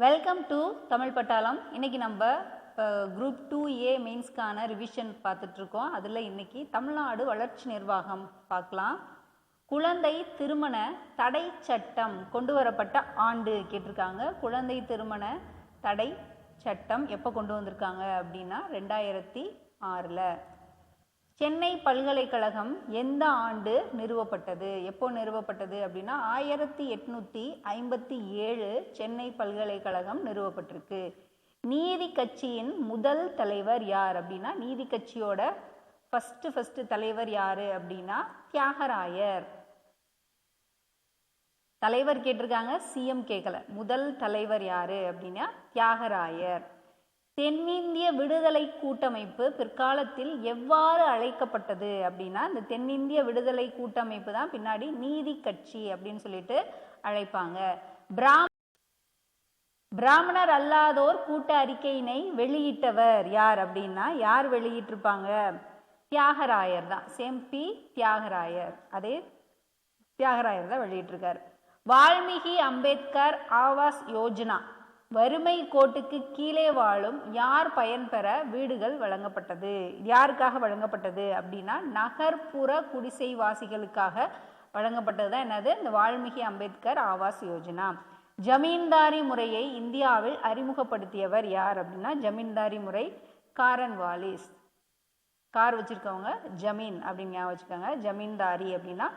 Welcome to Tamil பட்டாளம். இன்றைக்கி நம்ம குரூப் 2A மெயின்ஸ்க்கான ரிவிஷன் பார்த்துட்ருக்கோம். அதில் இன்றைக்கி தமிழ்நாடு வளர்ச்சி நிர்வாகம் பார்க்கலாம். குழந்தை திருமண தடை சட்டம் கொண்டு வரப்பட்ட ஆண்டு கேட்டிருக்காங்க. குழந்தை திருமண தடை சட்டம் எப்போ கொண்டு வந்திருக்காங்க அப்படின்னா 2006. சென்னை பல்கலைக்கழகம் எந்த ஆண்டு நிறுவப்பட்டது? எப்போ நிறுவப்பட்டது அப்படின்னா 1857 சென்னை பல்கலைக்கழகம் நிறுவப்பட்டிருக்கு. நீதி கட்சியின் முதல் தலைவர் யார் அப்படின்னா, நீதி கட்சியோட ஃபர்ஸ்ட் தலைவர் யாரு அப்படின்னா தியாகராயர். தலைவர் கேட்டிருக்காங்க, சிஎம் கேட்கல. முதல் தலைவர் யாரு அப்படின்னா தியாகராயர். தென்னிந்திய விடுதலை கூட்டமைப்பு பிற்காலத்தில் எவ்வாறு அழைக்கப்பட்டது அப்படின்னா, இந்த தென்னிந்திய விடுதலை கூட்டமைப்பு தான் பின்னாடி நீதி கட்சி அப்படின்னு சொல்லிட்டு அழைப்பாங்க. பிராமணர் அல்லாதோர் கூட்ட அறிக்கையினை வெளியிட்டவர் யார் அப்படின்னா, யார் வெளியிட்டிருப்பாங்க? தியாகராயர் தான். செம்பி தியாகராயர். அதே தியாகராயர் தான் வெளியிட்டிருக்கார். வால்மீகி அம்பேத்கர் ஆவாஸ் யோஜனா வறுமை கோட்டுக்கு கீழே வாழும் யார் பயன்பெற வீடுகள் வழங்கப்பட்டது? யாருக்காக வழங்கப்பட்டது அப்படின்னா நகர்ப்புற குடிசைவாசிகளுக்காக வழங்கப்பட்டது தான் என்னது? இந்த வால்மீகி அம்பேத்கர் ஆவாஸ் யோஜனா. ஜமீன்தாரி முறையை இந்தியாவில் அறிமுகப்படுத்தியவர் யார் அப்படின்னா, ஜமீன்தாரி முறை காரன் வாலிஸ். கார் வச்சிருக்கவங்க ஜமீன் அப்படின்னு ஞாபகம் வச்சுக்கோங்க. ஜமீன்தாரி அப்படின்னா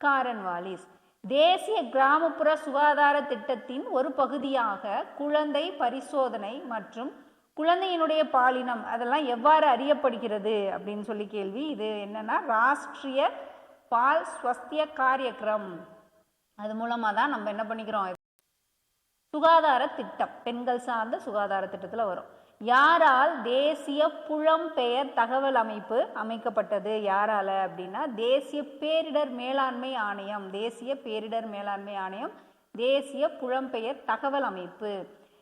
காரன் வாலிஸ். தேசிய கிராமப்புற சுகாதார திட்டத்தின் ஒரு பகுதியாக குழந்தை பரிசோதனை மற்றும் குழந்தையினுடைய பாலினம் அதெல்லாம் எவ்வாறு அறியப்படுகிறது அப்படின்னு சொல்லி கேள்வி. இது என்னன்னா ராஷ்டிரிய பால் ஸ்வஸ்திய காரியக்ரம். அது மூலமாக தான் நம்ம என்ன பண்ணிக்கிறோம்? சுகாதார திட்டம், பெண்கள் சார்ந்த சுகாதார திட்டத்தில் வரும். யாரால் தேசிய புலம்பெயர் தகவல் அமைப்பு அமைக்கப்பட்டது? யாரால அப்படின்னா தேசிய பேரிடர் மேலாண்மை ஆணையம். தேசிய பேரிடர் மேலாண்மை ஆணையம், தேசிய புலம்பெயர் தகவல் அமைப்பு.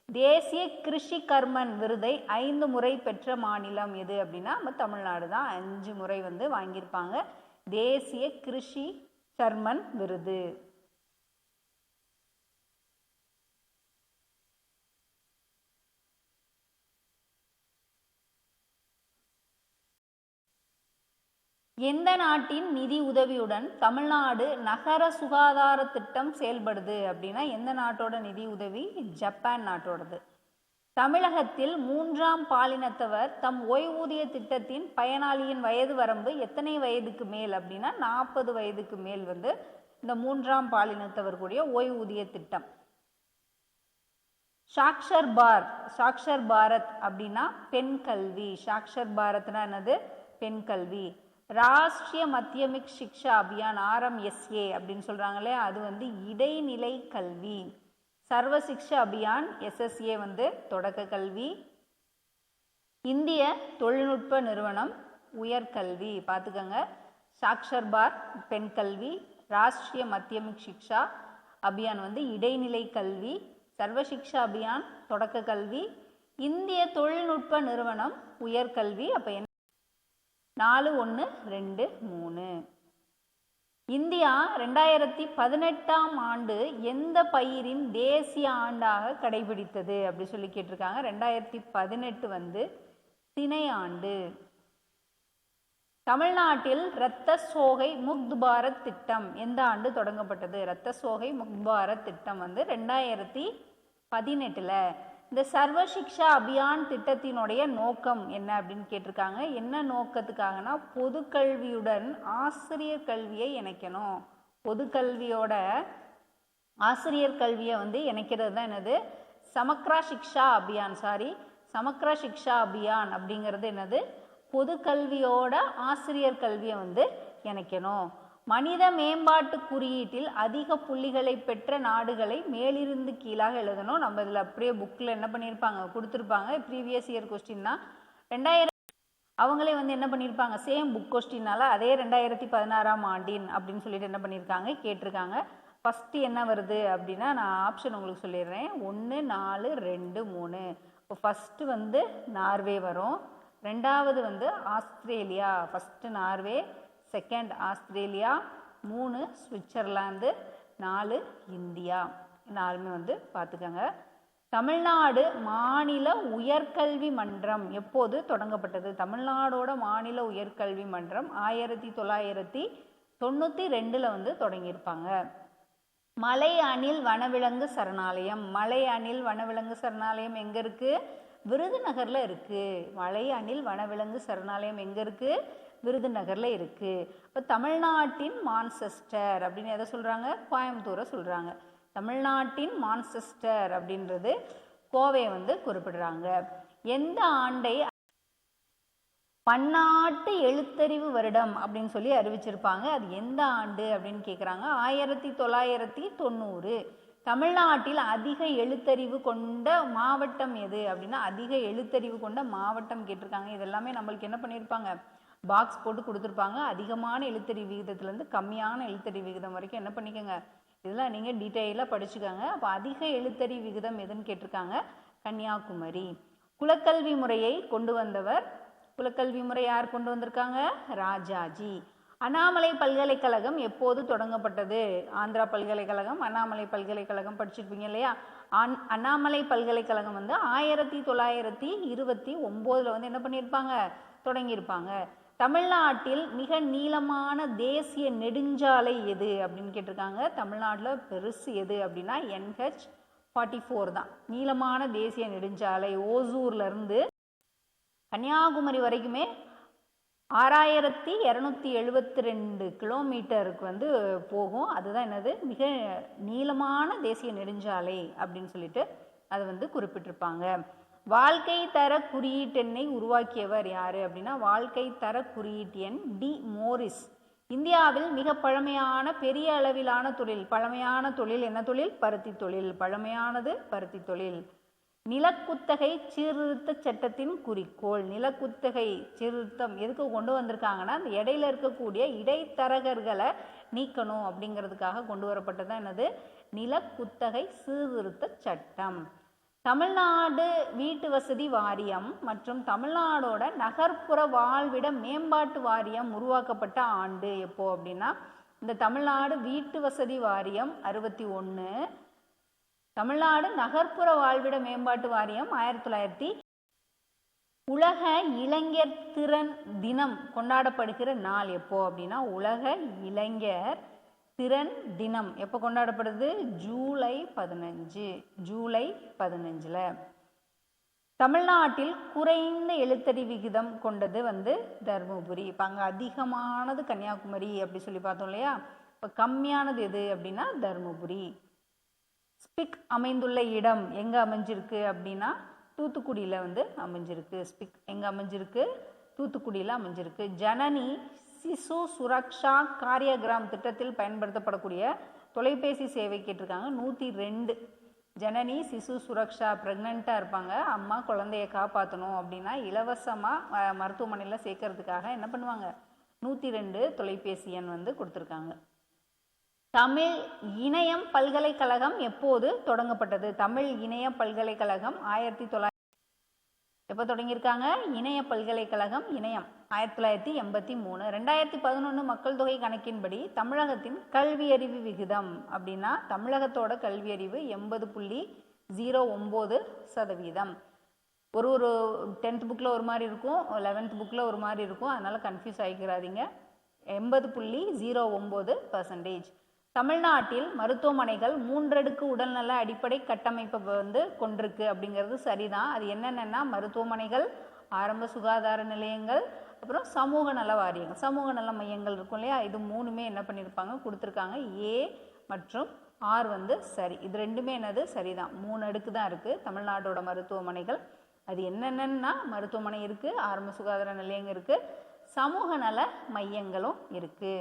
தேசிய கிருஷி கர்மன் விருதை 5 முறை பெற்ற மாநிலம் எது அப்படின்னா நம்ம தமிழ்நாடு தான். 5 முறை வாங்கியிருப்பாங்க தேசிய கிருஷி கர்மன் விருது. எந்த நாட்டின் நிதி உதவியுடன் தமிழ்நாடு நகர சுகாதார திட்டம் செயல்படுது அப்படின்னா, எந்த நாட்டோட நிதி உதவி? ஜப்பான் நாட்டோடது. தமிழகத்தில் 3ஆம் பாலினத்தவர் தம் ஓய்வூதிய திட்டத்தின் பயனாளியின் வயது வரம்பு எத்தனை வயதுக்கு மேல் அப்படின்னா 40 வயதுக்கு மேல் இந்த 3ஆம் பாலினத்தவர் கூடிய ஓய்வூதிய திட்டம். சாக்ஷர் பாரத் அப்படின்னா பெண் கல்வி. சாக்ஷர் பாரத்னா என்னது? பெண் கல்வி. ராஷ்டிரிய மத்தியமிக் சிக்ஷா அபியான் RMSA அப்படின்னு சொல்றாங்களே, அது இடைநிலை கல்வி. சர்வ சிக்ஷா அபியான் SSA தொடக்க கல்வி. இந்திய தொழில்நுட்ப நிறுவனம் உயர்கல்வி. பார்த்துக்கங்க, சாக்ஷர் பாரத் பெண் கல்வி, ராஷ்டிரிய மத்தியமிக் சிக்ஷா அபியான் இடைநிலை கல்வி, சர்வ சிக்ஷா அபியான் தொடக்க கல்வி, இந்திய தொழில்நுட்ப நிறுவனம் உயர்கல்வி. அப்போ 4 1 2 3. இந்தியா 2018ஆம் ஆண்டு எந்த பயிரின் தேசிய ஆண்டாக கடைபிடித்தது அப்படி சொல்லி கேட்டிருக்காங்க. 2018 திணை ஆண்டு. தமிழ்நாட்டில் இரத்த சோகை முக்த் பாரத் திட்டம் எந்த ஆண்டு தொடங்கப்பட்டது? இரத்த சோகை முக்த் பாரத் திட்டம் 2018. இந்த சர்வ சிக்ஷா அபியான் திட்டத்தினுடைய நோக்கம் என்ன அப்படின்னு கேட்டிருக்காங்க. என்ன நோக்கத்துக்காகனா பொது கல்வியுடன் ஆசிரியர் கல்வியை இணைக்கணும். பொது கல்வியோட ஆசிரியர் கல்வியை இணைக்கிறது தான் என்னது? சமக்ரா சிக்ஷா அபியான் அப்படிங்கிறது என்னது? பொது கல்வியோட ஆசிரியர் கல்வியை இணைக்கணும். மனித மேம்பாட்டு குறியீட்டில் அதிக புள்ளிகளை பெற்ற நாடுகளை மேலிருந்து கீழாக எழுதணும். நம்ம இதில் அப்படியே புக்கில் என்ன பண்ணியிருப்பாங்க, கொடுத்துருப்பாங்க. ப்ரீவியஸ் இயர் கொஸ்டின்னா 2000 அவங்களே என்ன பண்ணியிருப்பாங்க, சேம் புக் கொஸ்டின்னால அதே 2016ஆம் ஆண்டின் அப்படின்னு சொல்லிட்டு என்ன பண்ணியிருக்காங்க, கேட்டிருக்காங்க. ஃபஸ்ட்டு என்ன வருது அப்படின்னா, நான் ஆப்ஷன் உங்களுக்கு சொல்லிடுறேன். 1 4 2 3. இப்போ ஃபஸ்ட்டு நார்வே வரும். ரெண்டாவது Australia. First Norway, second Australia, 3 Switzerland, 4 India. நாலுமே பார்த்துக்கோங்க. தமிழ்நாடு மாநில உயர்கல்வி மன்றம் எப்போது தொடங்கப்பட்டது? தமிழ்நாடோட மாநில உயர்கல்வி மன்றம் 1992 வந்து தொடங்கியிருப்பாங்க. மலை அணில் வனவிலங்கு சரணாலயம். மலை அணில் வனவிலங்கு சரணாலயம் எங்க இருக்கு? விருதுநகர்ல இருக்கு. மலை அணில் வனவிலங்கு சரணாலயம் எங்க இருக்கு? விருதுநகர்ல இருக்கு. இப்போ தமிழ்நாட்டின் மான்செஸ்டர் அப்படின்னு எதை சொல்றாங்க? கோயம்புத்தூரை சொல்றாங்க. தமிழ்நாட்டின் மான்செஸ்டர் அப்படின்றது கோவையை வந்து குறிப்பிடுறாங்க. எந்த ஆண்டை பன்னாட்டு எழுத்தறிவு வருடம் அப்படின்னு சொல்லி அறிவிச்சிருப்பாங்க? அது எந்த ஆண்டு அப்படின்னு கேட்குறாங்க. 1990. தமிழ்நாட்டில் அதிக எழுத்தறிவு கொண்ட மாவட்டம் எது அப்படின்னா, அதிக எழுத்தறிவு கொண்ட மாவட்டம் கேட்டிருக்காங்க. இதெல்லாமே நம்மளுக்கு என்ன பண்ணியிருப்பாங்க? பாக்ஸ் போட்டு கொடுத்துருப்பாங்க. அதிகமான எழுத்தறிவு விகிதத்துலேருந்து கம்மியான எழுத்தறிவு விகிதம் வரைக்கும் என்ன பண்ணிக்கோங்க, இதெல்லாம் நீங்கள் டீட்டெயிலாக படிச்சுக்கோங்க. அப்போ அதிக எழுத்தறிவு விகிதம் எதுன்னு கேட்டிருக்காங்க? கன்னியாகுமரி. குலக்கல்வி முறையை கொண்டு வந்தவர், குலக்கல்வி முறை யார் கொண்டு வந்திருக்காங்க? ராஜாஜி. அண்ணாமலை பல்கலைக்கழகம் எப்போது தொடங்கப்பட்டது? ஆந்திரா பல்கலைக்கழகம், அண்ணாமலை பல்கலைக்கழகம் படிச்சிருப்பீங்க இல்லையா? அண்ணாமலை பல்கலைக்கழகம் வந்து 1929 வந்து என்ன பண்ணியிருப்பாங்க? தொடங்கியிருப்பாங்க. தமிழ்நாட்டில் மிக நீளமான தேசிய நெடுஞ்சாலை எது அப்படின்னு கேட்டிருக்காங்க. தமிழ்நாட்டில் பெருசு எது அப்படின்னா NH44 தான் நீளமான தேசிய நெடுஞ்சாலை. ஓசூர்ல இருந்து கன்னியாகுமரி வரைக்குமே 6272 கிலோமீட்டருக்கு வந்து போகும். அதுதான் என்னது? மிக நீளமான தேசிய நெடுஞ்சாலை அப்படின்னு சொல்லிட்டு அதை வந்து குறிப்பிட்டிருப்பாங்க. வாழ்க்கை தர குறியீட்டெண்ணை உருவாக்கியவர் யாரு அப்படின்னா, வாழ்க்கை தர குறியீட்டு எண் டி மோரிஸ். இந்தியாவில் மிக பழமையான பெரிய அளவிலான தொழில், பழமையான தொழில் என்ன தொழில்? பருத்தி தொழில். பழமையானது பருத்தி தொழில். நிலக்குத்தகை சீர்திருத்த சட்டத்தின் குறிக்கோள். நிலக்குத்தகை சீர்திருத்தம் எதுக்கு கொண்டு வந்திருக்காங்கன்னா, அந்த இடையில இருக்கக்கூடிய இடைத்தரகர்களை நீக்கணும் அப்படிங்கிறதுக்காக கொண்டு வரப்பட்டதான் என்னது? நிலக்குத்தகை சீர்திருத்த சட்டம். தமிழ்நாடு வீட்டு வசதி வாரியம் மற்றும் தமிழ்நாடோட நகர்ப்புற வாழ்விட மேம்பாட்டு வாரியம் உருவாக்கப்பட்ட ஆண்டு எப்போ அப்படின்னா, இந்த தமிழ்நாடு வீட்டு வசதி வாரியம் 61, தமிழ்நாடு நகர்ப்புற வாழ்விட மேம்பாட்டு வாரியம் 1900. உலக இளைஞர் திறன் தினம் கொண்டாடப்படுகிற நாள் எப்போ அப்படின்னா, உலக இளைஞர் திறன் தினம் எப்போ கொண்டாடப்படுது? ஜூலை 15. ஜூலை 15ல். தமிழ்நாட்டில் குறைந்த எழுத்தறிவு விகிதம் கொண்டது வந்து தருமபுரி. இப்போ அங்கே அதிகமானது கன்னியாகுமரி அப்படி சொல்லி பார்த்தோம் இல்லையா? இப்போ கம்மியானது எது அப்படின்னா தருமபுரி. ஸ்பிக் அமைந்துள்ள இடம் எங்கே அமைஞ்சிருக்கு அப்படின்னா தூத்துக்குடியில் வந்து அமைஞ்சிருக்கு. ஸ்பிக் எங்கே அமைஞ்சிருக்கு? தூத்துக்குடியில் அமைஞ்சிருக்கு. ஜனனி சிசு சுரக்ஷா காரியகிராம் திட்டத்தில் பயன்படுத்தப்படக்கூடிய தொலைபேசி சேவை கேட்டிருக்காங்க. 102. ஜனனி சிசு சுரக்ஷா, ப்ரெக்னெண்ட்டாக இருப்பாங்க, அம்மா குழந்தைய காப்பாற்றணும் அப்படின்னா இலவசமாக மருத்துவமனையில் சேர்க்கறதுக்காக என்ன பண்ணுவாங்க? 102 தொலைபேசி எண் வந்து கொடுத்துருக்காங்க. தமிழ் இணையம் பல்கலைக்கழகம் எப்போது தொடங்கப்பட்டது? தமிழ் இணைய பல்கலைக்கழகம் 1900. எப்போ தொடங்கியிருக்காங்க? இணைய பல்கலைக்கழகம் இணையம் 1983. 2011 மக்கள் தொகை கணக்கின்படி தமிழகத்தின் கல்வியறிவு விகிதம் அப்படின்னா, தமிழகத்தோட கல்வியறிவு 80.09%. ஒரு 10th புக்கில் ஒரு மாதிரி இருக்கும், 11th புக்கில் ஒரு மாதிரி இருக்கும், அதனால் கன்ஃபியூஸ் ஆகிக்கிறாதீங்க. 80.09%. தமிழ்நாட்டில் மருத்துவமனைகள் 3 அடுக்கு உடல்நல அடிப்படை கட்டமைப்பை வந்து கொண்டிருக்கு அப்படிங்கிறது சரிதான். அது என்னென்னா மருத்துவமனைகள், ஆரம்ப சுகாதார நிலையங்கள், அப்புறம் சமூக நல வாரியங்கள், சமூக நல மையங்கள் இருக்கும் இல்லையா? இது 3மே என்ன பண்ணியிருப்பாங்க? கொடுத்துருக்காங்க. A மற்றும் R வந்து சரி. இது 2மே என்னது? சரிதான். 3 அடுக்கு தான் இருக்குது தமிழ்நாட்டோட மருத்துவமனைகள். அது என்னென்னா மருத்துவமனை இருக்குது, ஆரம்ப சுகாதார நிலையங்கள் இருக்குது, சமூக நல மையங்களும் இருக்குது.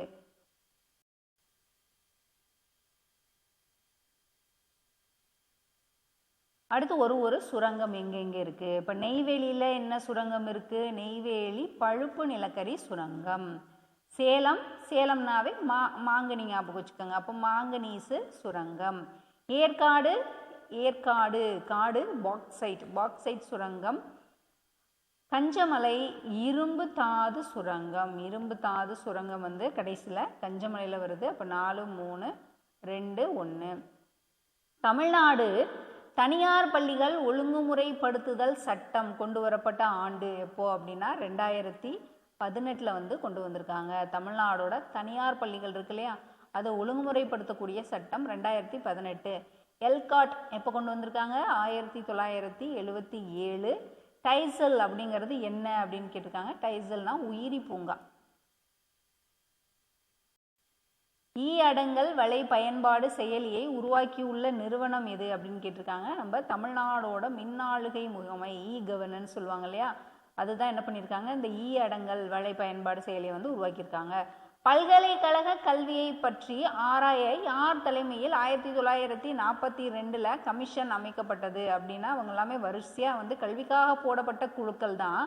அடுத்து ஒரு சுரங்கம் எங்கெங்கே இருக்குது? இப்போ நெய்வேலியில் என்ன சுரங்கம் இருக்குது? நெய்வேலி பழுப்பு நிலக்கரி சுரங்கம். சேலம்னாவே மாங்கனி ஞாபகம் வச்சுக்கோங்க. அப்போ மாங்கனீசு சுரங்கம். காடு பாக்சைட் சுரங்கம். கஞ்சமலை இரும்பு தாது சுரங்கம் வந்து கடைசியில் கஞ்சமலையில் வருது. அப்போ 4, 3, 2, 1. தமிழ்நாடு தனியார் பள்ளிகள் ஒழுங்குமுறைப்படுத்துதல் சட்டம் கொண்டு வரப்பட்ட ஆண்டு எப்போ அப்படின்னா 2018 வந்து கொண்டு வந்திருக்காங்க. தமிழ்நாடோட தனியார் பள்ளிகள் இருக்கு இல்லையா, அதை ஒழுங்குமுறைப்படுத்தக்கூடிய சட்டம் 2018. எல்காட் எப்போ கொண்டு வந்திருக்காங்க? 1977. டைசல் அப்படிங்கிறது என்ன அப்படின்னு கேட்டிருக்காங்க. டைசல்னா உயிரி பூங்கா. அடங்கல் வலை பயன்பாடு செயலியை உருவாக்கியுள்ள நிறுவனம் எது அப்படின்னு கேட்டிருக்காங்க. நம்ம தமிழ்நாடோட மின்னாளுகை முகமை கவர்னன்ஸ் சொல்லுவாங்க இல்லையா, அதுதான் என்ன பண்ணியிருக்காங்க, இந்த அடங்கல் வலை பயன்பாடு செயலியை வந்து உருவாக்கியிருக்காங்க. பல்கலைக்கழக கல்வியை பற்றி ஆராய யார் தலைமையில் 1942 கமிஷன் அமைக்கப்பட்டது அப்படின்னா, அவங்க எல்லாமே வரிசையாக வந்து கல்விக்காக போடப்பட்ட குழுக்கள் தான்.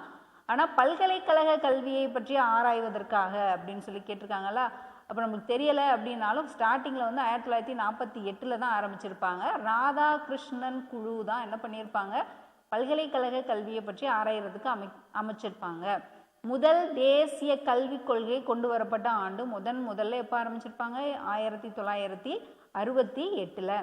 ஆனால் பல்கலைக்கழக கல்வியை பற்றி ஆராய்வதற்காக அப்படின்னு சொல்லி கேட்டிருக்காங்களா. அப்போ நமக்கு தெரியலை அப்படின்னாலும் ஸ்டார்டிங்கில் வந்து 1948 தான் ஆரம்பிச்சிருப்பாங்க. ராதாகிருஷ்ணன் குழு தான் என்ன பண்ணியிருப்பாங்க, பல்கலைக்கழக கல்வியை பற்றி ஆராயறதுக்கு அமைச்சிருப்பாங்க. முதல் தேசிய கல்விக் கொள்கை கொண்டு வரப்பட்ட ஆண்டு முதல்ல எப்போ ஆரம்பிச்சிருப்பாங்க? 1968.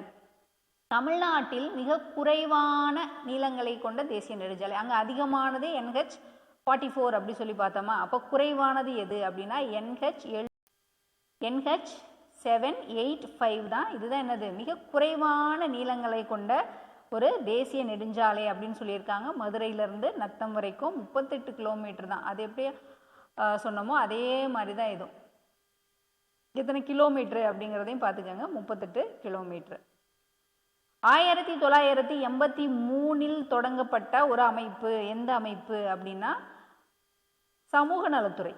தமிழ்நாட்டில் மிக குறைவான நீளங்களை கொண்ட தேசிய நெடுஞ்சாலை, அங்கே அதிகமானது NH44 அப்படி சொல்லி பார்த்தோமா. அப்போ குறைவானது எது அப்படின்னா NH785 தான். இதுதான் என்னது, மிக குறைவான நீளங்களை கொண்ட ஒரு தேசிய நெடுஞ்சாலை அப்படின்னு சொல்லியிருக்காங்க. மதுரையிலேருந்து நத்தம் வரைக்கும் 38 கிலோமீட்டர் தான். அது எப்படி சொன்னோமோ அதே மாதிரி தான் இதுவும். எத்தனை கிலோமீட்டரு அப்படிங்கிறதையும் பார்த்துக்கோங்க, 38 கிலோமீட்டர். 1983 தொடங்கப்பட்ட ஒரு அமைப்பு, எந்த அமைப்பு அப்படின்னா சமூக நலத்துறை.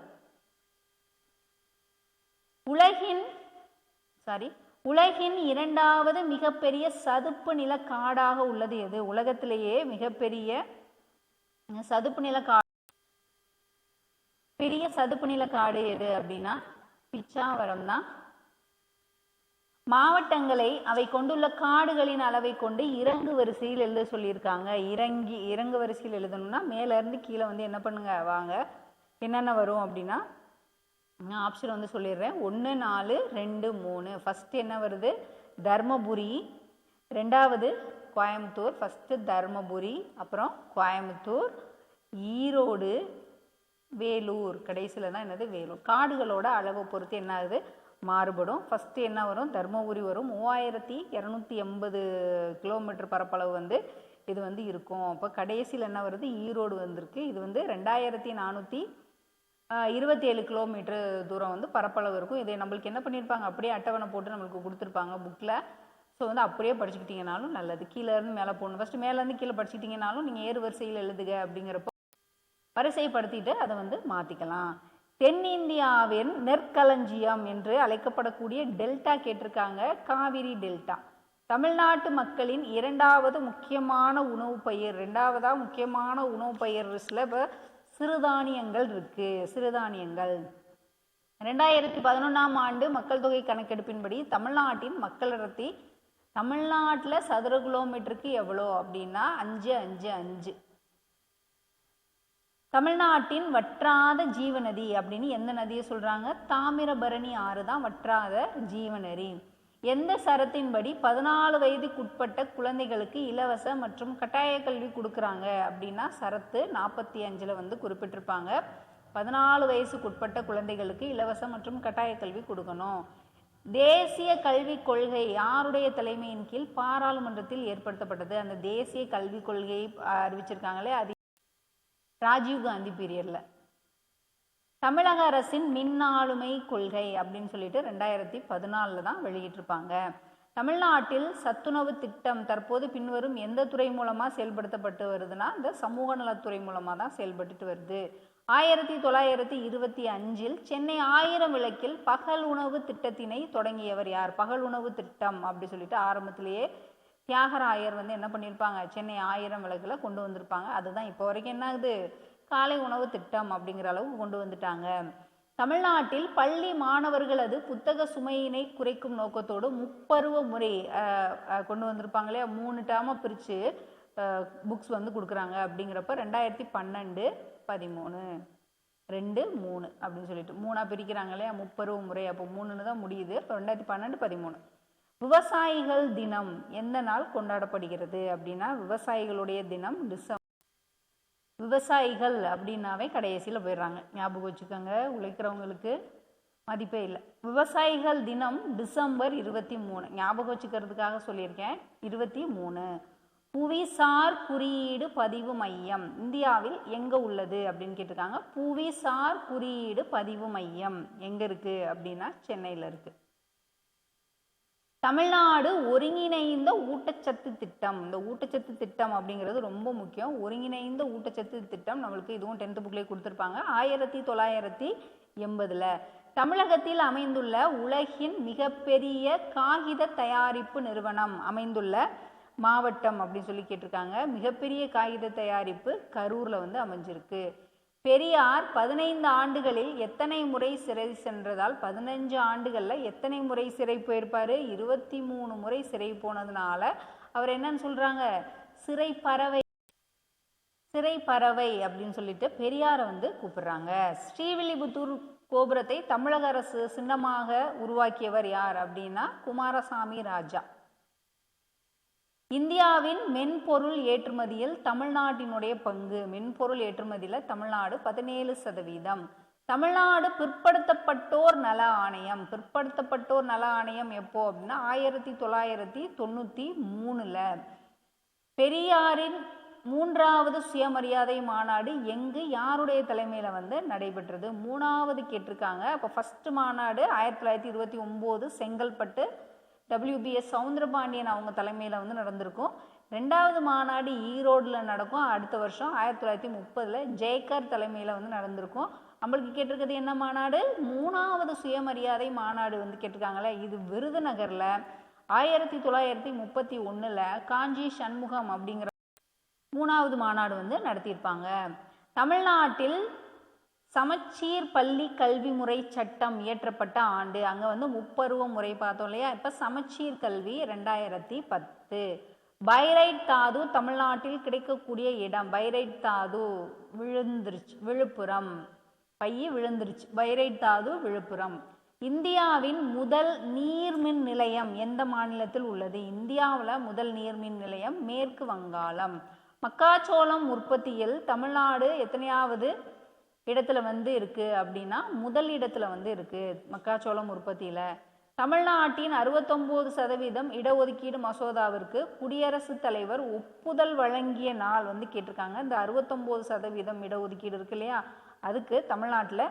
உலகின் இரண்டாவது மிகப்பெரிய சதுப்பு நில காடாக உள்ளது எது? உலகத்திலேயே மிகப்பெரிய சதுப்பு நில காடு எது அப்படின்னா பிச்சாவரம் தான். மாவட்டங்களை அவை கொண்டுள்ள காடுகளின் அளவை கொண்டு இறங்கு வரிசையில் எழுத சொல்லியிருக்காங்க. இறங்கு வரிசையில் எழுதணும்னா மேல இருந்து கீழே வந்து என்ன பண்ணுங்க வாங்க, என்னென்ன வரும் அப்படின்னா நான் ஆப்ஷன் வந்து சொல்லிடுறேன். 1, 4, 2, 3. ஃபஸ்ட்டு என்ன வருது? தர்மபுரி. ரெண்டாவது கோயம்புத்தூர். ஃபஸ்ட்டு தர்மபுரி, அப்புறம் கோயம்புத்தூர், ஈரோடு, வேலூர். கடைசியில் தான் என்னது வேலூர். காடுகளோட அளவை பொறுத்து என்ன ஆகுது, மாறுபடும். ஃபஸ்ட்டு என்ன வரும்? தர்மபுரி வரும். 3280 கிலோமீட்டர் பரப்பளவு வந்து இது வந்து இருக்கும். அப்போ கடைசியில் என்ன வருது? ஈரோடு வந்திருக்கு. இது வந்து 2427 கிலோமீட்டர் தூரம் வந்து பரப்பளவு இருக்கும். இதை நம்மளுக்கு என்ன பண்ணியிருப்பாங்க, அப்படியே அட்டவணை போட்டு நம்மளுக்கு கொடுத்துருப்பாங்க புக்கில். ஸோ வந்து அப்படியே படிச்சுக்கிட்டிங்கனாலும் நல்லது. கீழேருந்து மேலே போகணும். ஃபஸ்ட்டு மேலேருந்து கீழே படிச்சுக்கிட்டிங்கனாலும் நீங்கள் ஏறு வரிசையில் எழுதுக அப்படிங்கிறப்போ வரிசைப்படுத்திட்டு அதை வந்து மாற்றிக்கலாம். தென்னிந்தியாவின் நெற்களஞ்சியம் என்று அழைக்கப்படக்கூடிய டெல்டா கேட்டிருக்காங்க. காவிரி டெல்டா. தமிழ்நாட்டு மக்களின் இரண்டாவதாக முக்கியமான உணவு பயிர் லிஸ்ட்டில் இப்போ சிறுதானியங்கள் இருக்கு. சிறுதானியங்கள் 2011 ஆண்டு மக்கள் தொகை கணக்கெடுப்பின்படி தமிழ்நாட்டின் மக்கள் அடர்த்தி தமிழ்நாட்டில் சதுர கிலோமீட்டருக்கு எவ்வளோ அப்படின்னா 555. தமிழ்நாட்டின் வற்றாத ஜீவநதி அப்படின்னு எந்த நதியை சொல்றாங்க? தாமிரபரணி ஆறு தான் வற்றாத ஜீவநதி. எந்த சரத்தின்படி 14 வயதுக்குட்பட்ட குழந்தைகளுக்கு இலவச மற்றும் கட்டாய கல்வி கொடுக்குறாங்க அப்படின்னா சரத்து 45 வந்து குறிப்பிட்டிருப்பாங்க. 14 வயசுக்குட்பட்ட குழந்தைகளுக்கு இலவச மற்றும் கட்டாய கல்வி கொடுக்கணும். தேசிய கல்விக் கொள்கை யாருடைய தலைமையின் கீழ் பாராளுமன்றத்தில் ஏற்படுத்தப்பட்டது? அந்த தேசிய கல்விக் கொள்கையை அறிவிச்சிருக்காங்களே, அது ராஜீவ்காந்தி பீரியட்ல. தமிழக அரசின் மின்னாளுமை கொள்கை அப்படின்னு சொல்லிட்டு 2014 தான் வெளியிட்டிருப்பாங்க. தமிழ்நாட்டில் சத்துணவு திட்டம் தற்போது பின்வரும் எந்த துறை மூலமாக செயல்படுத்தப்பட்டு வருதுன்னா இந்த சமூக நலத்துறை மூலமாக தான் செயல்பட்டு வருது. 1925 சென்னை 1000 விளக்கில் பகல் உணவு திட்டத்தினை தொடங்கியவர் யார்? பகல் உணவு திட்டம் அப்படி சொல்லிட்டு ஆரம்பத்திலேயே தியாகராயர் வந்து என்ன பண்ணியிருப்பாங்க, சென்னை 1000 விளக்கில் கொண்டு வந்திருப்பாங்க. அதுதான் இப்போ வரைக்கும் என்ன ஆகுது, காலை உணவு திட்டம் அப்படிங்கிற அளவுக்கு கொண்டு வந்துட்டாங்க. தமிழ்நாட்டில் பள்ளி மாணவர்களது புத்தக சுமையினை குறைக்கும் நோக்கத்தோடு முப்பருவ முறை கொண்டு வந்திருப்பாங்க இல்லையா, 3 டேர்மாக பிரித்து புக்ஸ் வந்து கொடுக்குறாங்க. அப்படிங்கிறப்ப 2012, 13, 2, 3 அப்படின்னு சொல்லிட்டு 3ஆக பிரிக்கிறாங்க இல்லையா முப்பருவ முறை. அப்போ 3ன்னு தான் முடியுது. இப்போ 2012, 13 விவசாயிகள் தினம் எந்த நாள் கொண்டாடப்படுகிறது அப்படின்னா விவசாயிகளுடைய தினம் விவசாயிகள் அப்படின்னாவே கடைசியில் போயிடுறாங்க, ஞாபகம் வச்சுக்கோங்க, உழைக்கிறவங்களுக்கு மதிப்பே இல்லை. விவசாயிகள் தினம் டிசம்பர் 23, ஞாபகம் வச்சுக்கிறதுக்காக சொல்லியிருக்கேன். 23. புவிசார் குறியீடு பதிவு மையம் இந்தியாவில் எங்க உள்ளது அப்படின்னு கேட்டிருக்காங்க. புவிசார் குறியீடு பதிவு மையம் எங்க இருக்கு அப்படின்னா சென்னையில் இருக்கு. தமிழ்நாடு ஒருங்கிணைந்த ஊட்டச்சத்து திட்டம். இந்த ஊட்டச்சத்து திட்டம் அப்படிங்கிறது ரொம்ப முக்கியம். ஒருங்கிணைந்த ஊட்டச்சத்து திட்டம் நம்மளுக்கு இதுவும் 10th புக்லேயே கொடுத்துருப்பாங்க. 1980. தமிழகத்தில் அமைந்துள்ள உலகின் மிகப்பெரிய காகித தயாரிப்பு நிறுவனம் அமைந்துள்ள மாவட்டம் அப்படின்னு சொல்லி கேட்டிருக்காங்க. மிகப்பெரிய காகித தயாரிப்பு கரூர்ல வந்து அமைஞ்சிருக்கு. பெரியார் 15 ஆண்டுகளில் எத்தனை முறை சிறை சென்றதால் 15 ஆண்டுகளில் எத்தனை முறை சிறை போயிருப்பாரு? 23 முறை சிறை போனதுனால அவர் என்னன்னு சொல்றாங்க? சிறை பறவை அப்படின்னு சொல்லிட்டு பெரியாரை வந்து கூப்பிடுறாங்க. ஸ்ரீவில்லிபுத்தூர் கோபுரத்தை தமிழக அரசு சின்னமாக உருவாக்கியவர் யார் அப்படின்னா குமாரசாமி ராஜா. இந்தியாவின் மென்பொருள் ஏற்றுமதியில் தமிழ்நாட்டினுடைய பங்கு. மென்பொருள் ஏற்றுமதியில் தமிழ்நாடு 17%. தமிழ்நாடு பிற்படுத்தப்பட்டோர் நல ஆணையம். பிற்படுத்தப்பட்டோர் நல ஆணையம் எப்போ அப்படின்னா 1993. பெரியாரின் 3வது சுயமரியாதை மாநாடு எங்கு யாருடைய தலைமையில் வந்து நடைபெற்றது? 3வது கேட்டிருக்காங்க. அப்போ ஃபர்ஸ்ட் மாநாடு 1929 செங்கல்பட்டு, WBS சவுந்தரபாண்டியன் அவங்க தலைமையில் வந்து நடந்திருக்கும். 2வது மாநாடு ஈரோடில் நடக்கும். அடுத்த வருஷம் 1930 ஜெயக்கர் தலைமையில் வந்து நடந்திருக்கும். நம்மளுக்கு கேட்டிருக்கிறது என்ன மாநாடு? 3வது சுயமரியாதை மாநாடு வந்து கேட்டிருக்காங்களே, இது விருதுநகரில் 1931 காஞ்சி சண்முகம் அப்படிங்கிற 3வது மாநாடு வந்து நடத்தியிருப்பாங்க. தமிழ்நாட்டில் சமச்சீர் பள்ளி கல்வி முறை சட்டம் இயற்றப்பட்ட ஆண்டு. அங்கே வந்து முப்பருவ முறை பார்த்தோம் இல்லையா? இப்போ சமச்சீர் கல்வி 2010. பைரைட் தாது தமிழ்நாட்டில் கிடைக்கக்கூடிய இடம். பைரைட் தாது விழுப்புரம். விழுந்துருச்சு. பைரைட் தாது விழுப்புரம். இந்தியாவின் முதல் நீர்மின் நிலையம் எந்த மாநிலத்தில் உள்ளது? இந்தியாவில் முதல் நீர்மின் நிலையம் மேற்கு வங்காளம். மக்காச்சோளம் உற்பத்தியில் தமிழ்நாடு எத்தனையாவது இடத்துல வந்து இருக்கு அப்படின்னா முதல் இடத்துல வந்து இருக்கு மக்காச்சோளம் உற்பத்தியில. தமிழ்நாட்டின் 69% இடஒதுக்கீடு மசோதாவிற்கு குடியரசுத் தலைவர் ஒப்புதல் வழங்கிய நாள் வந்து கேட்டிருக்காங்க. இந்த 69% இடஒதுக்கீடு இருக்கு இல்லையா, அதுக்கு தமிழ்நாட்டில்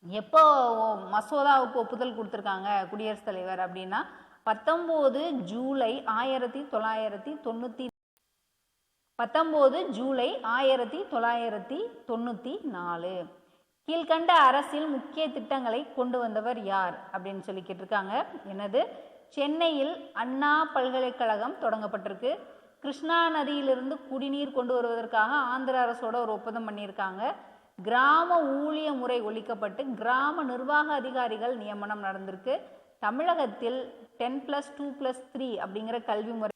எப்போ மசோதாவுக்கு ஒப்புதல் கொடுத்துருக்காங்க குடியரசுத் தலைவர் அப்படின்னா 19 ஜூலை 1994. கீழ்கண்ட அரசில் முக்கிய திட்டங்களை கொண்டு வந்தவர் யார் அப்படின்னு சொல்லி கேட்டிருக்காங்க. என்னது? சென்னையில் அண்ணா பல்கலைக்கழகம் தொடங்கப்பட்டிருக்கு. கிருஷ்ணா நதியிலிருந்து குடிநீர் கொண்டு வருவதற்காக ஆந்திர அரசோட ஒரு ஒப்பந்தம் பண்ணியிருக்காங்க. கிராம ஊழிய முறை ஒழிக்கப்பட்டு கிராம நிர்வாக அதிகாரிகள் நியமனம் நடந்திருக்கு. தமிழகத்தில் 10+2+3 அப்படிங்கிற கல்வி முறை